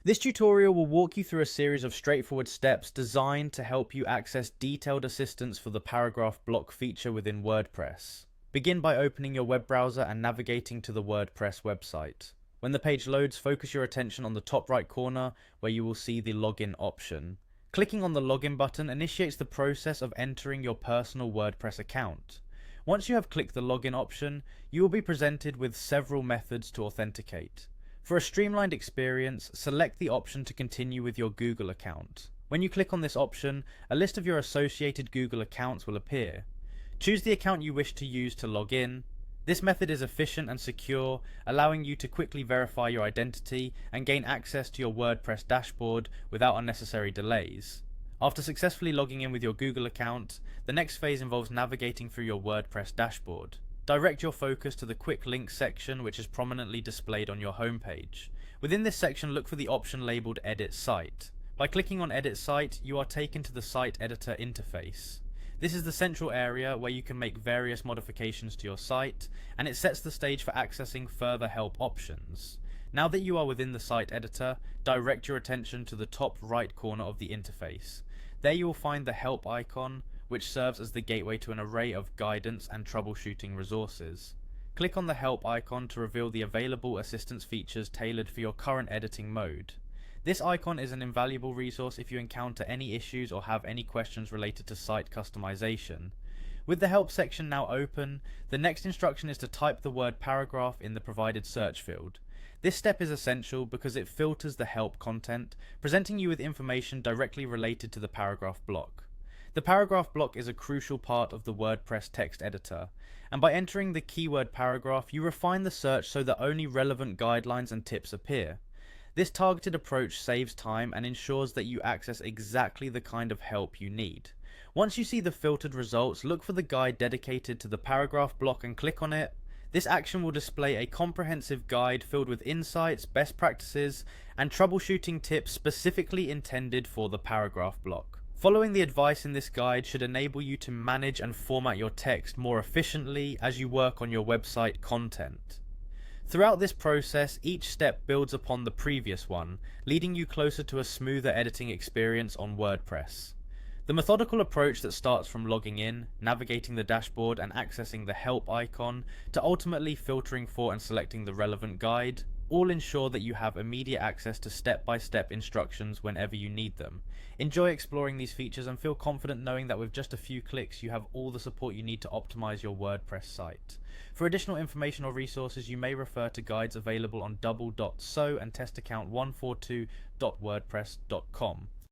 This tutorial will walk you through a series of straightforward steps designed to help you access detailed assistance for the paragraph block feature within WordPress. Begin by opening your web browser and navigating to the WordPress website. When the page loads, focus your attention on the top right corner where you will see the login option. Clicking on the login button initiates the process of entering your personal WordPress account. Once you have clicked the login option, you will be presented with several methods to authenticate. For a streamlined experience, select the option to continue with your Google account. When you click on this option, a list of your associated Google accounts will appear. Choose the account you wish to use to log in. This method is efficient and secure, allowing you to quickly verify your identity and gain access to your WordPress dashboard without unnecessary delays. After successfully logging in with your Google account, the next phase involves navigating through your WordPress dashboard. Direct your focus to the quick links section, which is prominently displayed on your homepage. Within this section, look for the option labeled Edit Site. By clicking on Edit Site, you are taken to the site editor interface. This is the central area where you can make various modifications to your site, and it sets the stage for accessing further help options. Now that you are within the site editor, direct your attention to the top right corner of the interface. There you will find the help icon, which serves as the gateway to an array of guidance and troubleshooting resources. Click on the help icon to reveal the available assistance features tailored for your current editing mode. This icon is an invaluable resource if you encounter any issues or have any questions related to site customization. With the help section now open, the next instruction is to type the word paragraph in the provided search field. This step is essential because it filters the help content, presenting you with information directly related to the paragraph block. The paragraph block is a crucial part of the WordPress text editor, and by entering the keyword paragraph, you refine the search so that only relevant guidelines and tips appear. This targeted approach saves time and ensures that you access exactly the kind of help you need. Once you see the filtered results, look for the guide dedicated to the paragraph block and click on it. This action will display a comprehensive guide filled with insights, best practices, and troubleshooting tips specifically intended for the paragraph block. Following the advice in this guide should enable you to manage and format your text more efficiently as you work on your website content. Throughout this process, each step builds upon the previous one, leading you closer to a smoother editing experience on WordPress. The methodical approach that starts from logging in, navigating the dashboard and accessing the help icon, to ultimately filtering for and selecting the relevant guide, all ensure that you have immediate access to step-by-step instructions whenever you need them. Enjoy exploring these features and feel confident knowing that with just a few clicks you have all the support you need to optimize your WordPress site. For additional information or resources, you may refer to guides available on double.so and testaccount142.wordpress.com.